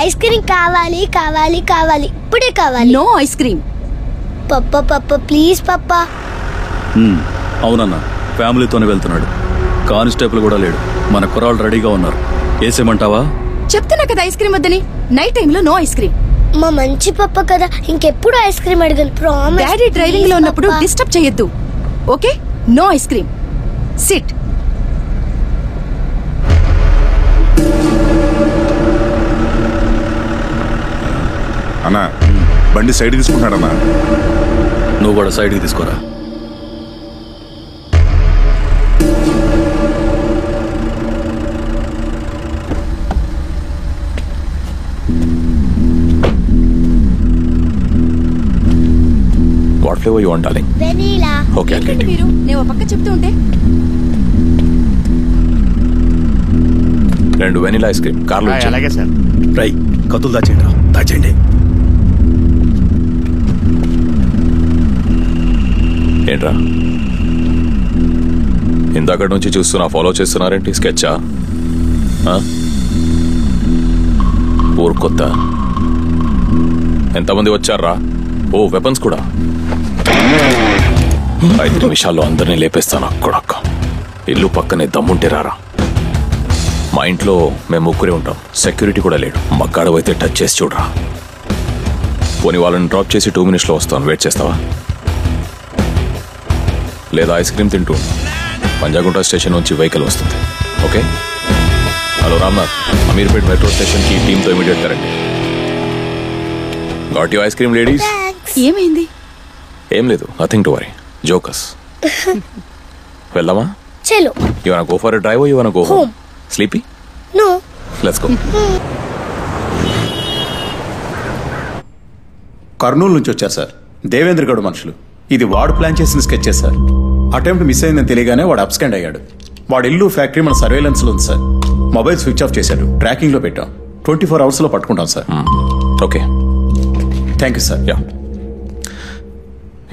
Ice cream కావాలి కావాలి కావాలి, ఇప్పుడే కావాలి. No ice cream. Papa papa please పప్ప. అవునన్నా, ఫ్యామిలీతోనే వెళ్తున్నాడు. కానిస్టేబుల్ కూడా లేడు. మన కుర్రాళ్ళు రెడీగా ఉన్నారు. వేసేమంటావా? చెప్తున్నా కదా ఐస్ క్రీమ్ వద్దని. నైట్ టైంలో నో ఐస్ క్రీమ్. మా మంచి పప్ప కదా, ఇంకెప్పుడు ఐస్ క్రీమ్ అడగను. ప్రామిస్. డాడీ డ్రైవింగ్ లో ఉన్నప్పుడు డిస్టర్బ్ చేయొద్దు. Okay, no ice cream. Sit. అన్నా, బండి సైడ్ తీసుకుంటాడన్నా. నువ్వు కూడా సైడ్కి తీసుకోరా. What flavor you want, darling? Vanilla. Okay, I'll get you. మీరు నేను ఒక పక్క చెప్తూ ఉంటే 2 వెనిలా ఐస్ క్రీమ్ కార్లో. అలాగే సార్. రై, కత్తులు దాచేయండి రా, దాచేయండి. ఏంట్రా ఇందాక నుంచి చూస్తున్నా, ఫాలో చేస్తున్నారేంటి? స్కెచ్చా? ఊరు కొత్త. ఎంతమంది వచ్చారా? ఓ, వెపన్స్ కూడా. 5 నిమిషాల్లో అందరినీ లేపేస్తాను. కొడక్క, ఇల్లు పక్కనే దమ్ముంటే రారా. మా ఇంట్లో మేము ముగ్గురే ఉంటాం, సెక్యూరిటీ కూడా లేడు. మగ్గాడు అయితే టచ్ చేసి చూడరా. పోనీ వాళ్ళని డ్రాప్ చేసి 2 మినిట్స్లో వస్తాను. వెయిట్ చేస్తావా? లేదా ఐస్ క్రీమ్ తింటూ పంజాగుంట స్టేషన్ నుంచి వెహికల్ వస్తుంది. Okay. Hello Ramnath, Ameerpet metro స్టేషన్కి టీంతో ఇమీడియట్గా రండి. Got you ice cream ladies? ఏమైంది? ఏం లేదు, నథింగ్ టు వరీ. జోకస్. వెళ్దామా? చలో. You want go for a drive or you want go home? Sleepy? No. Let's go. Kurnool నుంచి వచ్చారు సార్, దేవేంద్ర గౌడ్ మనుషులు. ఇది వాడు ప్లాన్ చేసిన స్కెచ్ సార్. అటెంప్ట్ మిస్ అయిందని తెలియగానే వాడు అబ్స్కాండ్ అయ్యాడు. వాడు ఇల్లు, ఫ్యాక్టరీ మన సర్వేలెన్స్ లో ఉంది సార్. మొబైల్ స్విచ్ ఆఫ్ చేశాడు. ట్రాకింగ్ లో పెట్టాం. 24 hours లో పట్టుకుంటాం sir. Okay, thank you sir. Yeah.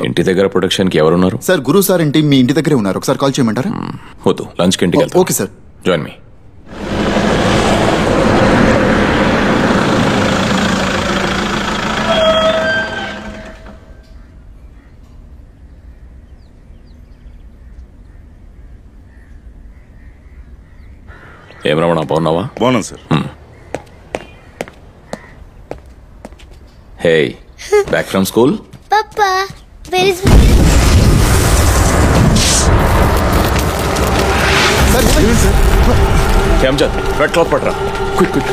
ఇంటి దగ్గర ప్రొటెక్షన్ కి ఎవరున్నారు? సార్, గురు సార్ ఇంటి మీ ఇంటి దగ్గరే ఉన్నారు. ఒకసారి కాల్ చేయమంటారా? వద్దు, లంచ్ కి ఇంటికి వెళ్తాం. Okay sir. Join me. ఏం రమణ, బాగున్నావా? బాగున్నాను sir. Hey, back from school? Papa, where is Amjad, red cloth పట్టరా. Quick quick.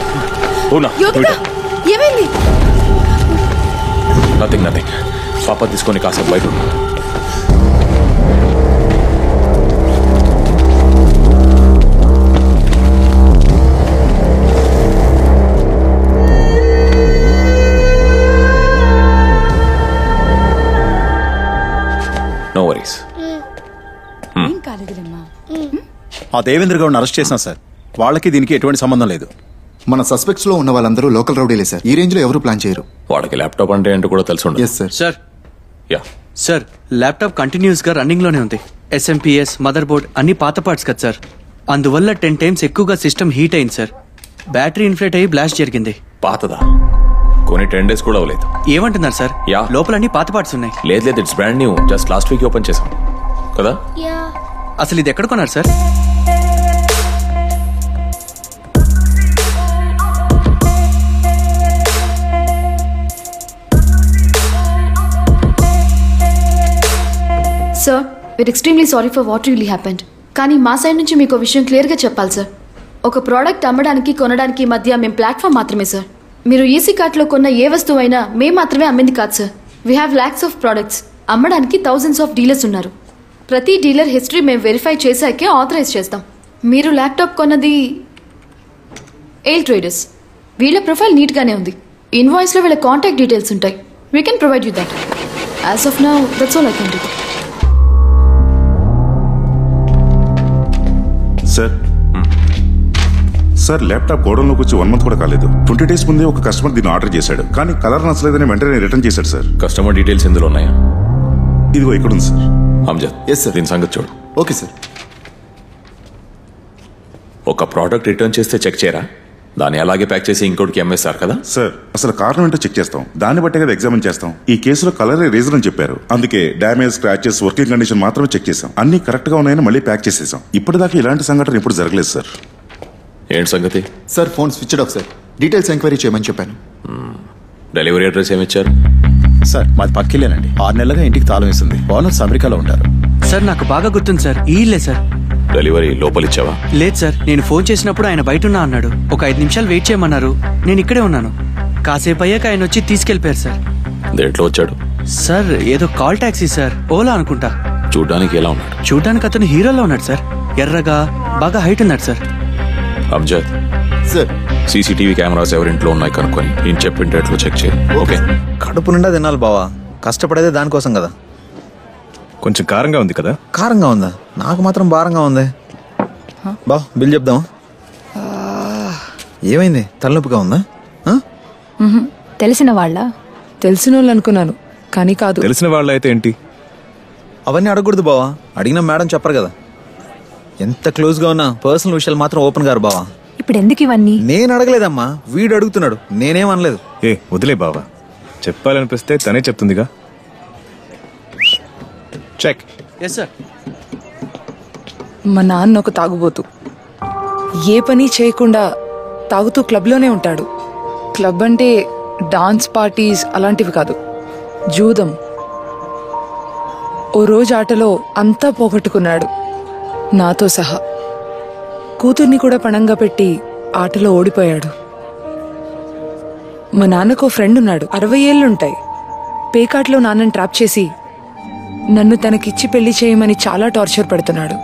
ఏమైంది? Nothing nothing. పాప తీసుకొని కాసేపు బయట ఉన్నా. No worries. ఏం కాలేదులేమ్మా. ఆ దేవేంద్ర గౌడ్ని అరెస్ట్ చేసినా సార్. వాళ్ళకి దీనికి ఎటువంటి సంబంధం లేదు. మన సస్పెక్ట్స్ లో ఉన్న వాళ్ళందరూ లోకల్ రౌడీలే సార్. ఈ రేంజ్ లో ఎవరు ప్లాన్ చేయరు. వాడికి ల్యాప్టాప్ అంటే ఏంటో కూడా తెలుసు. Yes sir. Sir, ya sir, laptop continuous గా రన్నింగ్ లోనే ఉంది. SMPS, మదర్ బోర్డ్ అన్ని పాత పార్ట్స్ కదా సార్. అందువల్ల 10 times ఎక్కువగా సిస్టమ్ హీట్ అయింది సార్. బ్యాటరీ ఇన్ఫ్లేట్ అయ్యి బ్లాస్ట్ జరిగింది. పాతదా? కొన్ని 10 days కూడా అవ్వలేదు. ఏమంటున్నారు సార్? యా, లోపల అన్ని పాత పార్ట్స్ ఉన్నాయి. లేదు లేదు, it's brand new. Just last week open చేసాం కదా. యా. అసలు ఇది ఎక్కడ కొన్నారు sir? Sir, we're extremely sorry for what really happened. కానీ మా సైడ్ నుంచి మీకు విషయం క్లియర్గా చెప్పాలి సార్. ఒక ప్రోడక్ట్ అమ్మడానికి కొనడానికి మధ్య మేము ప్లాట్ఫామ్ మాత్రమే సార్. మీరు ఈసీ కార్ట్లో కొన్న ఏ వస్తువు అయినా మేము మాత్రమే అమ్మింది కాదు sir. We have lakhs of products. అమ్మడానికి thousands of డీలర్స్ ఉన్నారు. ప్రతి డీలర్ హిస్టరీ మేము వెరిఫై చేశాకే ఆథరైజ్ చేస్తాం. మీరు ల్యాప్టాప్ కొన్నది ఎయిల్ ట్రేడర్స్. వీళ్ళ ప్రొఫైల్ నీట్గానే ఉంది. ఇన్వాయిస్లో వీళ్ళ కాంటాక్ట్ డీటెయిల్స్ ఉంటాయి. We can provide you that. As of now that's all I can do. Sir, laptop గోడౌన్లోకి వచ్చి 1 month కూడా కాలేదు. 20 days ముందే ఒక కస్టమర్ దీన్ని ఆర్డర్ చేశాడు. కానీ కలర్ నచ్చలేదని వెంటనే రిటర్న్ చేశాడు సార్. కస్టమర్ డీటెయిల్స్ ఎందులో ఉన్నాయా? ఇదిగో ఇక్కడ ఉంది సార్. Amjad, yes sir. దీని సంగతి చూడు. Okay sir. ఒక ప్రోడక్ట్ రిటర్న్ చేస్తే చెక్ చేయరా? దాన్ని అలాగే ప్యాక్ చేసి ఇంకోటికి అమ్మేస్తారు కదా. సార్ అసలు కారణం ఏంటో చెక్ చేస్తాం, దాన్ని బట్టే కదా ఎగ్జామిన్ చేస్తాం. ఈ కేసులో కలరే రీజన్ అని చెప్పారు, అందుకే డ్యామేజ్, స్క్రాచెస్, వర్కింగ్ కండిషన్ మాత్రమే చెక్ చేసాం. అన్ని కరెక్ట్ గా ఉన్నాయని మళ్ళీ ప్యాక్ చేసేసాం. ఇప్పటిదాకా ఇలాంటి సంఘటన ఎప్పుడు జరగలేదు సార్. ఏంటి సంగతి? Sir phone switched off sir. Details enquiry చేయమని చెప్పాను. Delivery address ఏమిచ్చారు? సార్ మాది పక్కిలేనండి. 6 నెలలుగా ఇంటికి తాళం వేసింది. ఓనర్స్ అమెరికాలో ఉంటారు. సార్ నాకు బాగా గుర్తుంది సార్, ఈ ఇల్లే సార్. డెలివరీ లోపలిచ్చావా? లేదు సార్, నేను ఫోన్ చేసినప్పుడు ఆయన బయట ఉన్నా అన్నాడు. ఒక 5 నిమిషాలు వెయిట్ చేయమన్నారు, నేను ఇక్కడే ఉన్నాను. కాసేపు అయ్యాక ఆయన వచ్చి తీసుకెళ్లిపోయారు సార్. దేంట్లో వచ్చాడు? సార్ ఏదో కాల్ టాక్సీ సార్, ఓలా అనుకుంటా. చూడ్డానికి ఎలా ఉన్నాడు? చూడ్డానికి అతను హీరోలో ఉన్నాడు సార్, ఎర్రగా బాగా హైట్ ఉన్నాడు sir. Amjad sir CCTV cameras ఎవరింట్లో ఉన్నాయి కనుక్కొని నేను చెప్పింటట్లు చెక్ చేయి. ఓకే. కడుపు నిండా తినాలి బావా, కష్టపడేదే దానికోసం కదా. కొంచెం కారంగా ఉంది కదా? కారంగా ఉందా? నాకు మాత్రం భారంగా ఉంది. బా బిల్ చెప్దాం. ఏమైంది? తలనొప్పిగా ఉందా? తెలిసిన వాళ్ళ? తెలిసిన వాళ్ళు అనుకున్నాను కానీ కాదు. తెలిసిన వాళ్ళ అయితే ఏంటి? అవన్నీ అడగకూడదు బావా, అడిగినా మేడం చెప్పరు కదా. ఎంత క్లోజ్గా ఉన్నా పర్సనల్ విషయాలు మాత్రం ఓపెన్ గారు బావా. ఇప్పుడు ఎందుకు ఇవన్నీ? నేను అడగలేదమ్మా, వీడు అడుగుతున్నాడు, నేనేమనలేదు. ఏ వదిలే బావా, చెప్పాలనిపిస్తే తనే చెప్తుందిగా. చెక్. Yes sir. మా నాన్న ఒక తాగుబోతు, ఏ పని చేయకుండా తాగుతూ క్లబ్లోనే ఉంటాడు. క్లబ్ అంటే డాన్స్ పార్టీస్ అలాంటివి కాదు, జూదం. ఓ రోజు ఆటలో అంతా పోగొట్టుకున్నాడు, నాతో సహా. కూతుర్ని కూడా పణంగా పెట్టి ఆటలో ఓడిపోయాడు. మా నాన్నకు ఫ్రెండ్ ఉన్నాడు, 60 ఏళ్లుంటాయి. పేకాట్లో నాన్నని ట్రాప్ చేసి నన్ను తనకిచ్చి పెళ్లి చేయమని చాలా టార్చర్ పెడుతున్నాడు.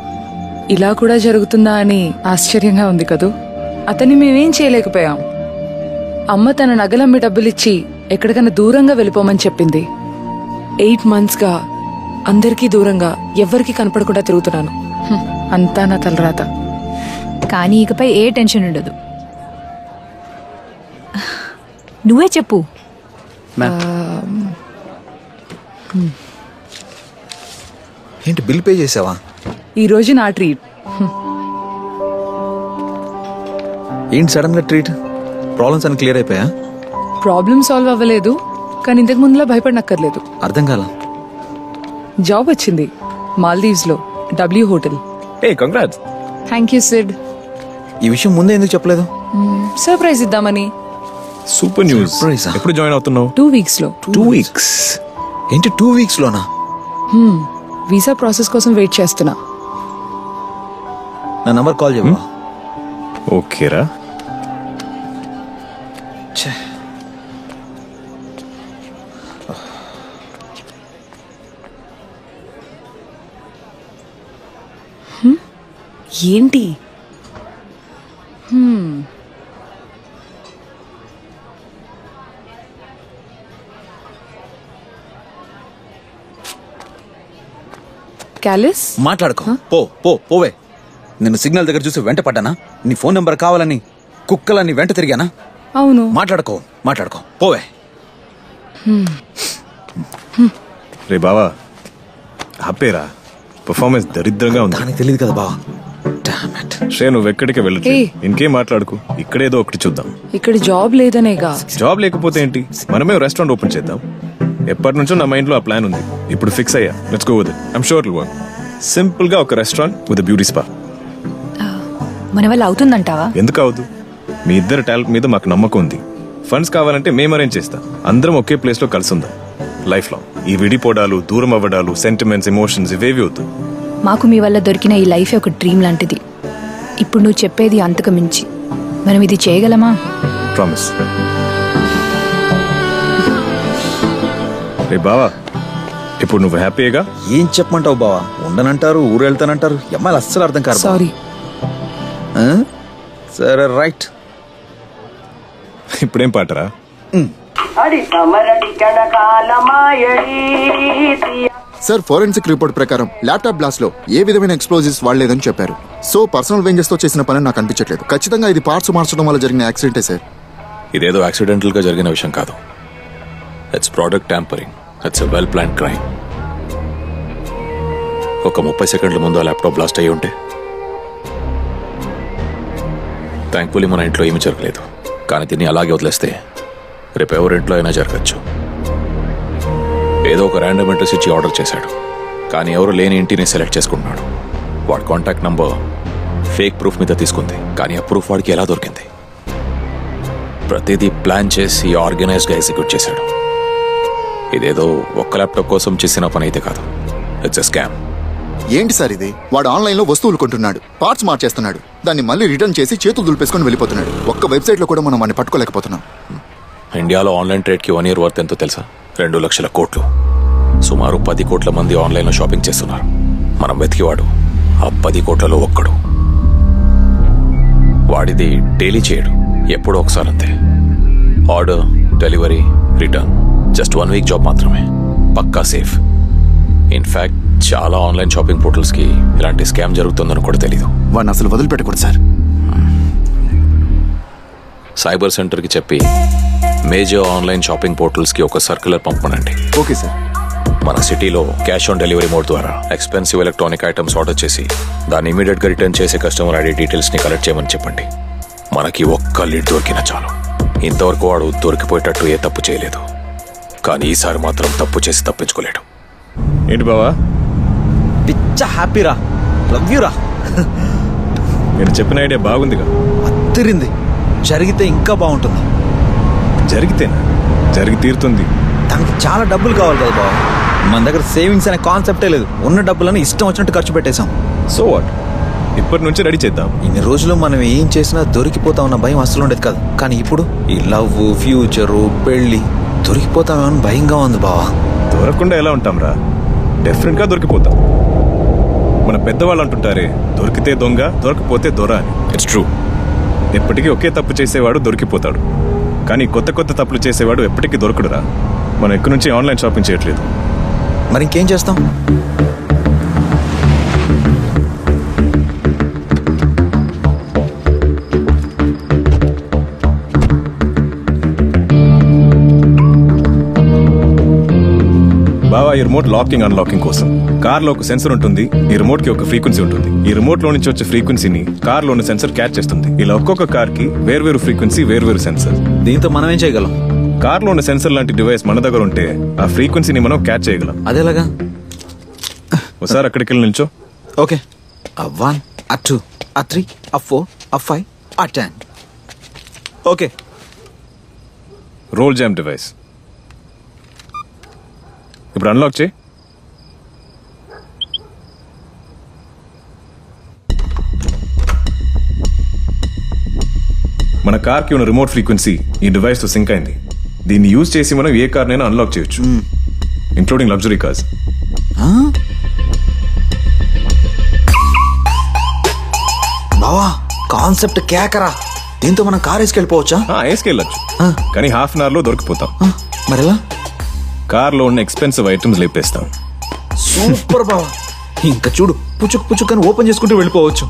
ఇలా కూడా జరుగుతుందా అని ఆశ్చర్యంగా ఉంది కదూ. అతన్ని మేమేం చేయలేకపోయాం. అమ్మ తన నగలమ్మి డబ్బులిచ్చి ఎక్కడికైనా దూరంగా వెళ్ళిపోమని చెప్పింది. 8 monthsగా అందరికీ దూరంగా ఎవ్వరికీ కనపడకుండా తిరుగుతున్నాను. అంతా నా తలరాత. కానీ ఇకపై ఏ టెన్షన్ ఉండదు. నువ్వే చెప్పు. ఏంటి బిల్ పే చేసావా? ఈ రోజు నా ట్రీట్. ఏంటి సడన్ గా ట్రీట్? ప్రాబ్లమ్స్ అన్ని క్లియర్ అయిపోయా? ప్రాబ్లం సాల్వ్ అవ్వలేదు, కానీ ఇంతకు ముందులా భయపడనక్కర్లేదు. అర్థం కాల. జాబ్ వచ్చింది మాల్దీవ్స్ లో, W hotel. A congrats. Thank you Sid. ఈ విషయం ముందే ఎందుకు చెప్పలేదు? సర్ప్రైజ్ ఇద్దామని. Super news. ఎప్పుడు జాయిన్ అవుతున్నావు? 2 weeks లో. 2 weeks? ఏంటి 2 weeks లోనా? వీసా ప్రాసెస్ కోసం వెయిట్ చేస్తున్నా. నా నంబర్ కాల్ చేయవా? ఓకేరా. ఏంటి? క్యాలిస్ మాట్లాడుకో. పోవే. నిన్ను సిగ్నల్ దగ్గర చూసి వెంట పడ్డానా? నీ ఫోన్ నెంబర్ కావాలని కుక్కలని వెంట తిరిగానా? అవును. మాట్లాడుకో పోవే. రే బావా, ఆపేరా. పర్ఫార్మెన్స్ దరిద్రంగా ఉంది. దానికి తెలియదు కదా బావా. శ్రే నువ్వు ఎక్కడికి వెళ్ళట్లేదు. ఇంకేం మాట్లాడుకు, ఇక్కడేదో ఒకటి చూద్దాం. ఇక్కడ జాబ్ లేదనేగా. జాబ్ లేకపోతే ఏంటి, మనమే రెస్టారెంట్ ఓపెన్ చేద్దాం. ఎప్పటి నుంచో నా మైండ్ లో ఆ ప్లాన్ ఉంది. ఇప్పుడు ఫిక్స్ అయ్యా. Let's go with it. I'm sure it work. Simple గా ఒక రెస్టారెంట్ విత్ బ్యూటీ స్పా. మన వల్ల అవుతుందంటావా? ఎందుకు అవదు? మీ ఇద్దరు టాలెంట్ మీద మాకు నమ్మకం ఉంది. ఫండ్స్ కావాలంటే మేము అరేంజ్ చేస్తాం. అందరం ఒకే ప్లేస్ లో కలిసి ఉందాం లైఫ్ లో. ఈ విడిపోవడాలు, దూరం అవ్వడాలు, సెంటిమెంట్స్, ఎమోషన్స్ ఇవేవి వద్దు. మాకు మీ వల్ల దొరికిన ఈ లైఫ్ ఒక డ్రీమ్ లాంటిది. ఇప్పుడు నువ్వు చెప్పేది అంతకు మించి. మనం ఇది చేయగలమా? ప్రామిస్. రే బావా, ఇప్పుడు నువ్వు హ్యాపీగా? ఏం చెప్పమంటావు బావా? ఉండనంటారు, ఊరు వెళ్తానంటారు. అమ్మాయిలు అస్సలు అర్థం కాదు. సారీ. సరే రైట్. ఇప్పుడేం పాటరా? సార్ ఫోరెన్సిక్ రిపోర్ట్ ప్రకారం ల్యాప్టాప్ బ్లాస్ట్ లో ఏ విధమైన ఎక్స్ప్లోజివ్స్ వాడలేదని చెప్పారు. సో పర్సనల్ వెంజెస్ తో చేసిన పని నాకు అనిపించట్లేదు. ఖచ్చితంగా ఇది పార్ట్స్ మార్చడం వల్ల జరిగిన యాక్సిడెంటే సార్. ఇదేదో యాక్సిడెంటల్ గా జరిగిన విషయం కాదు. It's product tampering. It's a well plan crime. ఒక 30 సెకండ్ల ముందు ఆ ల్యాప్టాప్ బ్లాస్ట్ అయ్యి ఉంటే థ్యాంక్ఫుల్లీ మన ఇంట్లో ఏమీ జరగలేదు. కానీ దీన్ని అలాగే వదిలేస్తే రేపు ఎవరింట్లో అయినా జరగచ్చు. ఏదో ఒక ర్యాండమ్ అడ్రస్ ఇచ్చి ఆర్డర్ చేశాడు, కానీ ఎవరు లేని ఇంటిని సెలెక్ట్ చేసుకుంటున్నాడు. వాడి కాంటాక్ట్ నంబర్ ఫేక్ ప్రూఫ్ మీద తీసుకుంది, కానీ ఆ ప్రూఫ్ వాడికి ఎలా దొరికింది? ప్రతిదీ ప్లాన్ చేసి ఆర్గనైజ్గా ఎగ్జిక్యూట్ చేశాడు. ఇదేదో ఒక్క ల్యాప్టాప్ కోసం చేసిన పని అయితే కాదు, ఇట్స్ ఎ స్కామ్. ఏంటి సార్ ఇది? వాడు ఆన్లైన్ లో వస్తువులు కొంటున్నాడు, పార్ట్స్ మార్చేస్తున్నాడు, దాన్ని మళ్ళీ రిటర్న్ చేసి చేతులు దులిపేసుకొని వెళ్ళిపోతున్నాడు. ఒక్క వెబ్సైట్ లో కూడా మనం వాడిని పట్టుకోలేకపోతున్నాం. ఇండియాలో ఆన్లైన్ ట్రేడ్కి 1 year వర్త్ ఎంతో తెలుసా? 2 లక్షల కోట్లు. సుమారు 10 కోట్ల మంది ఆన్లైన్లో షాపింగ్ చేస్తున్నారు. మనం వెతికివాడు ఆ 10 కోట్లలో ఒక్కడు. వాడిది డైలీ చేయడు, ఎప్పుడో ఒకసారి అంతే. Order, delivery, return, just 1 week job మాత్రమే. పక్కా సేఫ్. ఇన్ఫ్యాక్ట్ చాలా ఆన్లైన్ షాపింగ్ పోర్టల్స్కి ఇలాంటి స్కామ్ జరుగుతుందని కూడా తెలీదు. వాడిని అసలు వదిలిపెట్టకూడదు సార్. సైబర్ సెంటర్కి చెప్పి మేజర్ ఆన్లైన్ షాపింగ్ పోర్టల్స్కి ఒక సర్క్యులర్ పంపనండి. Okay sir. మన సిటీలో క్యాష్ ఆన్ డెలివరీ మోడ్ ద్వారా ఎక్స్పెన్సివ్ ఎలక్ట్రానిక్ ఐటమ్స్ ఆర్డర్ చేసి దాన్ని ఇమీడియట్గా రిటర్న్ చేసే కస్టమర్ ఐడి డీటెయిల్స్ని కలెక్ట్ చేయమని చెప్పండి. మనకి ఒక్క లీడ్ దొరికినా చాలు. ఇంతవరకు వాడు దొరికిపోయేటట్టు ఏ తప్పు చేయలేదు, కానీ ఈసారి మాత్రం తప్పు చేసి తప్పించుకోలేడు. ఏంటి బావా, పిచ్చ హ్యాపీరా, లవ్ యూ రా. మీరు చెప్పిన ఐడియా బాగుందిగా. అత్తిరింది. జరిగితే ఇంకా బాగుంటుంది. జరిగితేనా? జరిగి తీరుతుంది. దానికి చాలా డబ్బులు కావాలి కదా బావ. మన దగ్గర సేవింగ్స్ అనే కాన్సెప్టే లేదు. ఉన్న డబ్బులను ఇష్టం వచ్చినట్టు ఖర్చు పెట్టేశాం. సో వాట్, ఇప్పటి నుంచి రెడీ చేద్దాం. ఇన్ని రోజులు మనం ఏం చేసినా దొరికిపోతా ఉన్న భయం అస్సలు ఉండేది కాదు, కానీ ఇప్పుడు ఈ లవ్, ఫ్యూచరు, పెళ్లి దొరికిపోతామని భయంగా ఉంది బావా. దొరకకుండా ఎలా ఉంటాం రా? డెఫినెట్గా దొరికిపోతాం. మన పెద్దవాళ్ళు అంటుంటారే, దొరికితే దొంగ, దొరకపోతే దొర అని. It's true. ఎప్పటికీ ఒకే తప్పు చేసేవాడు దొరికిపోతాడు, కానీ కొత్త కొత్త తప్పులు చేసేవాడు ఎప్పటికీ దొరకడురా. మనం ఎక్కడి నుంచి ఆన్లైన్ షాపింగ్ చేయట్లేదు. మరి ఇంకేం చేస్తాం? బావా, ఈ రిమోట్ లాకింగ్ అన్లాకింగ్ కోసం కార్లో ఒక సెన్సర్ ఉంటుంది. ఈ రిమోట్ కి ఒక ఫ్రీక్వెన్సీ ఉంటుంది. ఈ రిమోట్ లో నుంచి వచ్చే ఫ్రీక్వెన్సీని కార్ లో ఉన్న సెన్సర్ క్యాచ్ చేస్తుంది. ఇలా ఒక్కొక్క కార్ కి వేర్వేరు ఫ్రీక్వెన్సీ, వేర్వేరు సెన్సర్. దీంతో మనం ఏం చేయగలం? కార్ లో ఉన్న సెన్సర్ లాంటి డివైస్ మన దగ్గర ఉంటే ఆ ఫ్రీక్వెన్సీని మనం క్యాచ్ చేయగలం. అదేలాగా? ఒకసారి అక్కడికి వెళ్ళి నిల్చో. Okay. 1, 2, 3, 4, 5, 10. Okay. Roll jam device ఇప్పుడు అన్లాక్ చేయి. మన కార్ కి ఉన్న రిమోట్ ఫ్రీక్వెన్సీ ఈ డివైస్ తో సింక్ అయింది. దీన్ని యూజ్ చేసి మనం ఏ కార్ నైనా అన్లాక్ చేయొచ్చు, ఇంక్లూడింగ్ లగ్జరీ కార్స్. బావా, కాన్సెప్ట్ కేకరా. దీంతో మనం కార్ వేసుకెళ్ళిపోవచ్చా? వేసుకెళ్ళచ్చు, కానీ హాఫ్ అన్ అవర్ లో దొరికిపోతాం. మరెలా? కార్ లో ఉన్న ఎక్స్పెన్సివ్ ఐటమ్స్ లేపేస్తాం. సూపర్ బావా. ఇంకా చూడు, పుచ్చుక్ పుచ్చుక్ అని ఓపెన్ చేసుకుంటూ వెళ్ళిపోవచ్చు.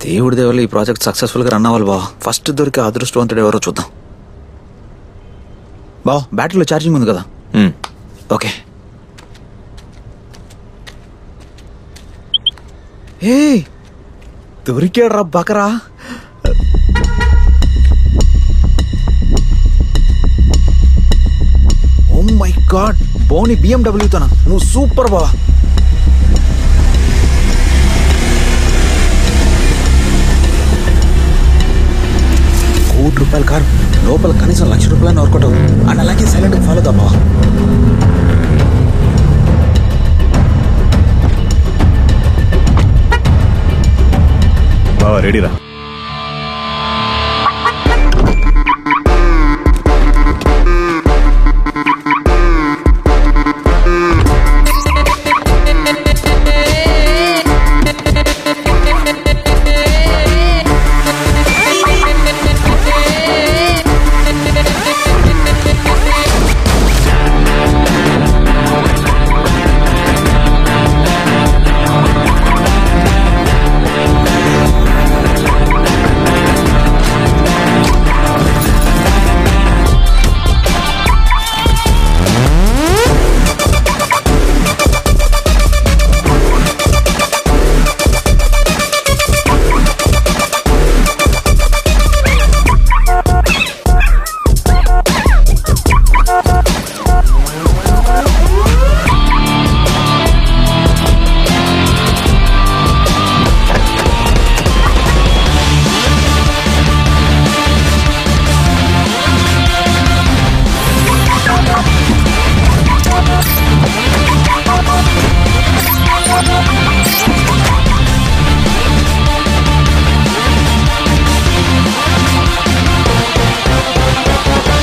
దేవుడి దేవుళ్ళు ఈ ప్రాజెక్ట్ సక్సెస్ఫుల్ గా రన్ అవ్వాలి బావా. ఫస్ట్ దొరికే అదృష్టవంతుడు ఎవరో చూద్దాం. బావా, బ్యాటరీలో ఛార్జింగ్ ఉంది కదా? ఓకే. ఏ దొరికాడు రా బకరా. ఓ మై గాడ్, బోని BMW తోనా? నువ్వు సూపర్ బావా. ₹1,00,000 కారు లోపల కనీసం ₹1,00,000 వర్కౌట్ అవుతుంది. అండ్ అలాగే సైలెంట్ ఫాలో దా బావా. బావా రెడీరా?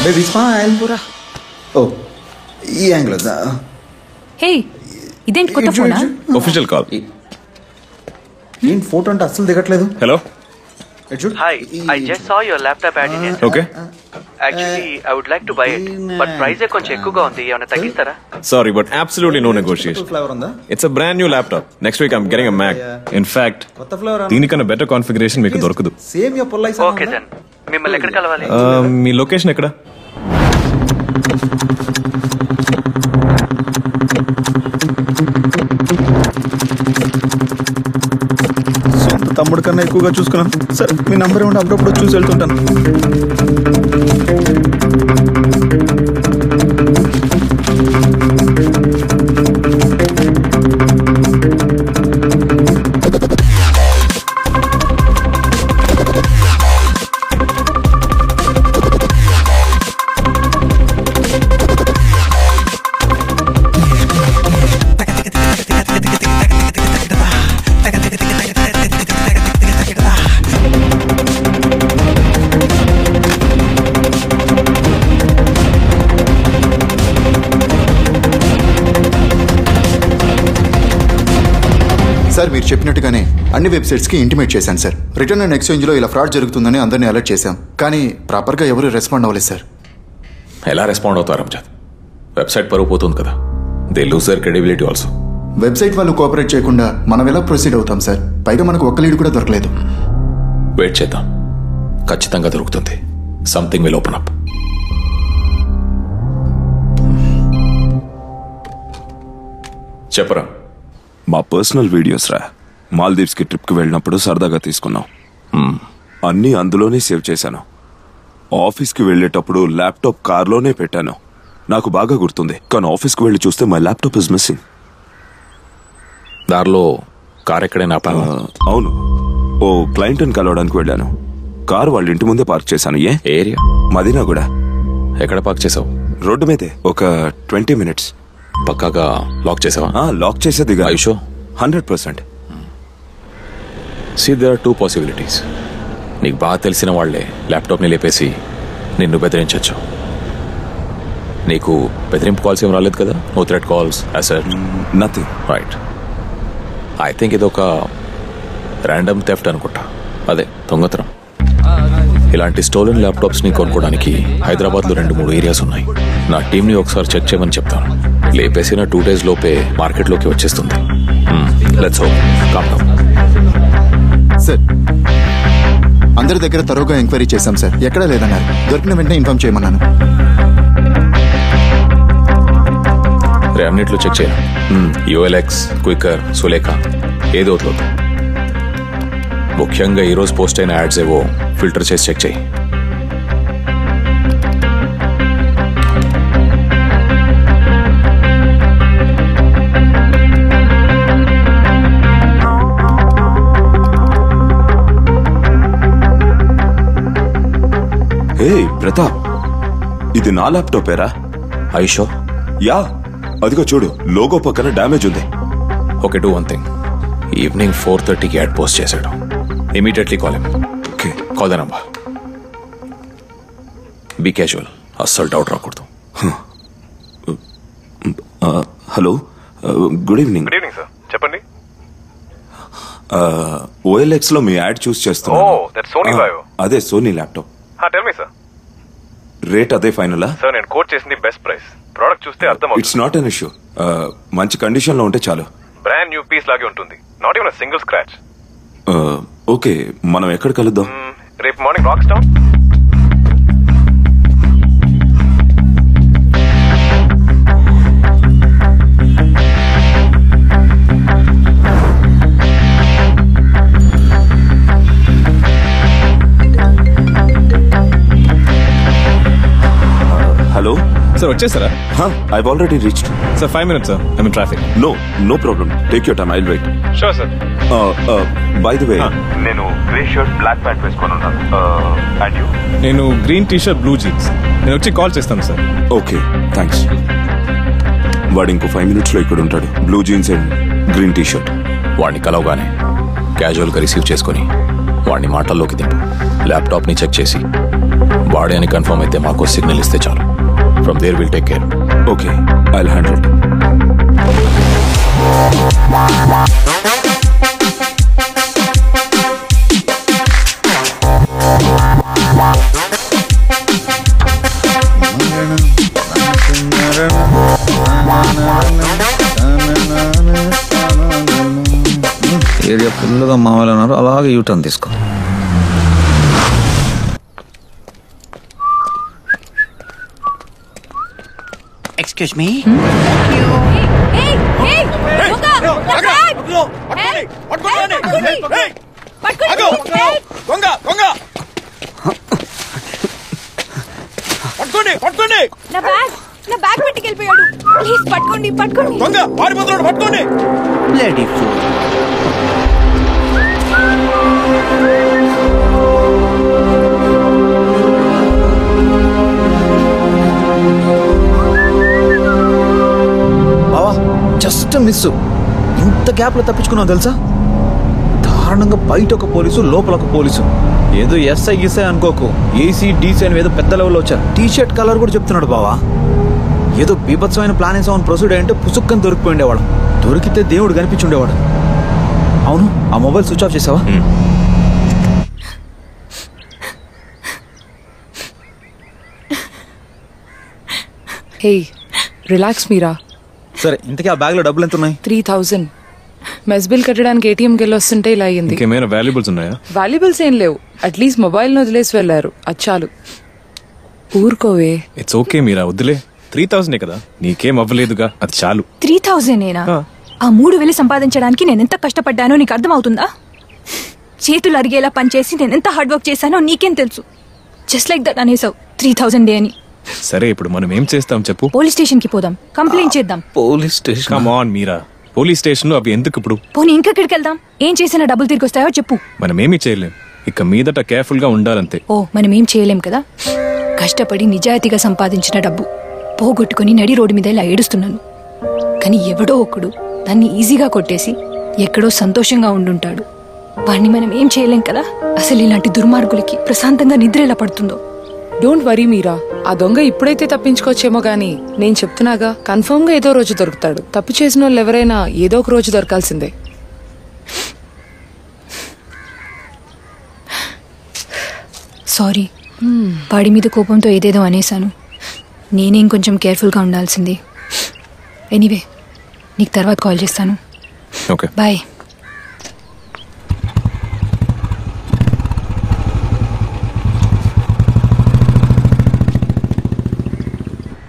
బేబీ స్మైల్ పూరా. ఓ ఈ యాంగిల్ వద్దా? హే ఇదేంటి కొత్త ఫోనా? Official call. ఏంటి ఫోటో అంటే అస్సలు దిగట్లేదు. Hello. Hi, I just saw your laptop ad in it. Okay. Actually, I would like to buy it, but price కొంచెం ఎక్కువగా ఉంది. ఏమైనా తగ్గిస్తారా? Sorry, but absolutely no negotiation. Flavour ఉందా? It's a brand new laptop. Next week I'm getting a Mac. In fact, కొత్త flavour దీనికన్నా better configuration మీకు దొరకదు. సేమ్ యా పొల్లైస్. Okay then. మిమ్మల్ని ఎక్కడ కలవాలి? మీ లొకేషన్ ఎక్కడ? సొంత తమ్ముడు కన్నా ఎక్కువగా చూసుకున్నాను. సరే మీ నంబర్ ఏమంటే అప్పుడప్పుడు చూసి వెళ్తుంటాను. సార్ మీరు చెప్పినట్టుగానే అన్ని వెబ్సైట్స్కి ఇంటిమేట్ చేశాను సార్. రిటర్న్ అండ్ ఎక్స్చేంజ్లో ఇలా ఫ్రాడ్ జరుగుతుందని అందరినీ అలర్ట్ చేశాం, కానీ ప్రాపర్గా ఎవరు రెస్పాండ్ అవ్వలేదు సార్. ఎలా రెస్పాండ్ అవుతారు అంజద్? వెబ్సైట్ పరువు పోతుంది కదా. They lose there credibility also. Website వాళ్ళు కోఆపరేట్ చేయకుండా మనం ఎలా ప్రొసీడ్ అవుతాం సార్? పైగా మనకు ఒక్క లీడ్ కూడా దొరకలేదు. వెయిట్ చేద్దాం, ఖచ్చితంగా దొరుకుతుంది. Something will open up. చెప్పరా. మా పర్సనల్ వీడియోస్ రా. మాల్దీవ్స్కి ట్రిప్కి వెళ్ళినప్పుడు సరదాగా తీసుకున్నాం. అన్నీ అందులోనే సేవ్ చేశాను. ఆఫీస్కి వెళ్ళేటప్పుడు ల్యాప్టాప్ కార్లోనే పెట్టాను. నాకు బాగా గుర్తుంది, కానీ ఆఫీస్కి వెళ్ళి చూస్తే మై ల్యాప్టాప్ ఇస్ మిస్సింగ్. దారిలో కార్ ఎక్కడైనా ఆపావా? అవును, ఓ క్లయింట్ని కలవడానికి వెళ్ళాను. కారు వాళ్ళ ఇంటి ముందే పార్క్ చేశాను. ఏ ఏరియా? మదీనా కూడా. ఎక్కడ పార్క్ చేసావు? రోడ్డు మీదే. ఒక 20 minutes. పక్కాగా లాక్ చేసావా? లాక్ చేసేది IShow 100%. See, there are two possibilities. నీకు బాగా తెలిసిన వాళ్లే ల్యాప్టాప్ని లేపేసి నిన్ను బెదిరించవచ్చు. నీకు బెదిరింపు కాల్స్ ఏం రాలేదు కదా? No threat calls, asset, nothing. Right. I think ఇదొక ర్యాండమ్ థెఫ్ట్ అనుకుంటా. అదే దొంగతనం. ఇలాంటి స్టోలెన్ ల్యాప్టాప్స్ని కొనుక్కోవడానికి హైదరాబాద్లో 2-3 ఏరియాస్ ఉన్నాయి. నా టీంని ఒకసారి చెక్ చేయమని చెప్తాను. లేపేసిన 2 days లోపే మార్కెట్లోకి వచ్చేస్తుంది. Let's hope. Calm down. Sir అందరి దగ్గర తరోగా ఎంక్వైరీ చేశాం సార్, ఎక్కడా లేదన్నారు. దొరికిన వెంటనే ఇన్ఫార్మ్ చేయమన్నాను. రే అన్నిట్లో చెక్ చేయను. యూఎల్ఎక్స్, క్వికర్, సులేఖ ఏదో వదలదు. ముఖ్యంగా ఈరోజు పోస్ట్ అయిన యాడ్స్ ఏవో ఫిల్టర్ చేసి చెక్ చేయి. హే ప్రతాప్, ఇది నా ల్యాప్టాపేరా? ఐషో? యా, అదిగో చూడు, లోగో పక్కన డ్యామేజ్ ఉంది. Okay, do one thing. Evening 4:30కి యాడ్ పోస్ట్ చేశాడు. Immediately call him. Okay, call the number. Be casual, అస్సలు డౌట్ రాకూడదు. Hello, good evening. Good evening sir, చెప్పండి. OLX లో మీ యాడ్ చూస్ చేస్తున్నాను. Oh, that Sony Vaio. అదే Sony laptop. Tell me sir. Rate అదే ఫైనలా? సార్ నేను కోట్ చేసింది బెస్ట్ ప్రైస్. ప్రోడక్ట్ చూస్తే అర్థం అవుతుంది. It's not an issue. మంచి కండిషన్ లో ఉంటే చాలు. బ్రాండ్ న్యూ పీస్ లాగే ఉంటుంది. Not even single scratch. Okay, మనం ఎక్కడ కలుద్దాం? రేపు morning Rocks Town. Hello sir, వచ్చేసారా? I've already reached. Sir 5 minutes sir, I mean traffic. No problem, take your time, I'll wait. Sure sir. By the way, నేను grey shirt black pant వేసుకొని ఉన్నాను. And you? నేను green T shirt blue jeans. నేను వచ్చి call చేస్తాను sir. Okay, thanks. వాడు ఇంకో 5 minutes లో ఇక్కడ ఉంటాడు. Blue jeans and green T shirt. వాడిని కలవగానే క్యాజువల్గా రిసీవ్ చేసుకొని వాడిని మాటల్లోకి దింపు. ల్యాప్టాప్ని చెక్ చేసి వాడే అని కన్ఫర్మ్ అయితే మాకు సిగ్నల్ ఇస్తే చాలు. From there will take care. Okay, I'll handle it. Area ఫుల్గా మామూలు అన్నారు, అలాగే యూటర్న్ తీసుకో. Excuse me. నా బ్యాగ్ పెట్టుకెళ్ళిపోయాడు. ప్లీజ్ పట్టుకోండి, పట్టుకోండి. దొంగ పారిపోతున్నాడు, పట్టుకోండి. Lady full. బావా జస్ట్ మిస్. ఇంత గ్యాప్ లో తప్పించుకున్నావు తెలుసా? దారుణంగా బయట ఒక పోలీసు, లోపల ఒక పోలీసు. ఏదో ఎస్ఐ గిస్ఐ అనుకోకు, ఏసీ డీసీ అని ఏదో పెద్ద లెవెల్లో వచ్చారు. టీ షర్ట్ కలర్ కూడా చెప్తున్నాడు బావా. ఏదో బీభత్సమైన ప్లాన్ వేసామని ప్రొసీడ్ అంటే పుసుక్కని దొరికిపోయిండేవాడు. దొరికితే దేవుడు కనిపించుండేవాడు. అవును, ఆ మొబైల్ స్విచ్ ఆఫ్ చేసావా? హే రిలాక్స్ మీరా. సరే, ఇంతకీ ఆ బ్యాగ్ లో డబ్బులు ఎంత ఉన్నాయి? 3000. మెస్ బిల్ కట్టడానికి ఏటీఎంకి వెళ్ళి వస్తుంటే ఇలా అయ్యింది. ఇంకేమైనా వాల్యుబుల్స్ ఉన్నాయా? వాల్యుబుల్స్ ఏం లేవు, అట్లీస్ట్ మొబైల్ని వదిలేసి వెళ్ళారు, అచ్చాలు. ఊరుకోవే. ఇట్స్ ఓకే మీరా, వద్దులే. 3000 కదా, నీకేం అవ్వలేదుగా, అది చాలు. 3000 ఆ 3000 సంపాదించడానికి నేనెంత కష్టపడ్డానో నీకు అర్థమవుతుందా? చేతులు అరిగేలా పనిచేసి నేనెంత హార్డ్ వర్క్ చేశానో నీకేం తెలుసు? జస్ట్ లైక్ దట్ అనేసావు 3000 అని. సరే, ఇప్పుడు మనం ఏం చేస్తాం చెప్పు? పోలీస్ స్టేషన్ కి పోదాం, కంప్లైంట్ చేద్దాం. Police station? Come on Meera, police station అవి ఎందుకు ఇప్పుడు? పోనీ ఇంకెక్కడికి వెళ్దాం? ఏం చేసినా డబ్బులు తిరిగి వస్తాయో చెప్పు. మనం ఏమీ చేయలేం, ఇక మీదట కేర్ఫుల్ గా ఉండాలంతే. ఓ, మనం ఏం చేయలేం కదా. కష్టపడి నిజాయితీగా సంపాదించిన డబ్బు పోగొట్టుకుని నడి రోడ్డు మీద ఇలా ఏడుస్తున్నాను. కానీ ఎవడో ఒకడు దాన్ని ఈజీగా కొట్టేసి ఎక్కడో సంతోషంగా ఉండుంటాడు. వాడిని మనం ఏం చేయలేం కదా. అసలు ఇలాంటి దుర్మార్గులకి ప్రశాంతంగా నిద్ర ఎలా పడుతుందో. డోంట్ వరీ మీరా, ఆ దొంగ ఇప్పుడైతే తప్పించుకోవచ్చేమో గానీ నేను చెప్తున్నాగా, కన్ఫర్మ్ గా ఏదో రోజు దొరుకుతాడు. తప్పు చేసిన వాళ్ళు ఎవరైనా ఏదో ఒక రోజు దొరకాల్సిందే. సారీ, వాడి మీద కోపంతో ఏదేదో అనేశాను. నేనే ఇంకొంచెం కేర్ఫుల్గా ఉండాల్సింది. ఎనీవే, నీకు తర్వాత కాల్ చేస్తాను. Okay, bye.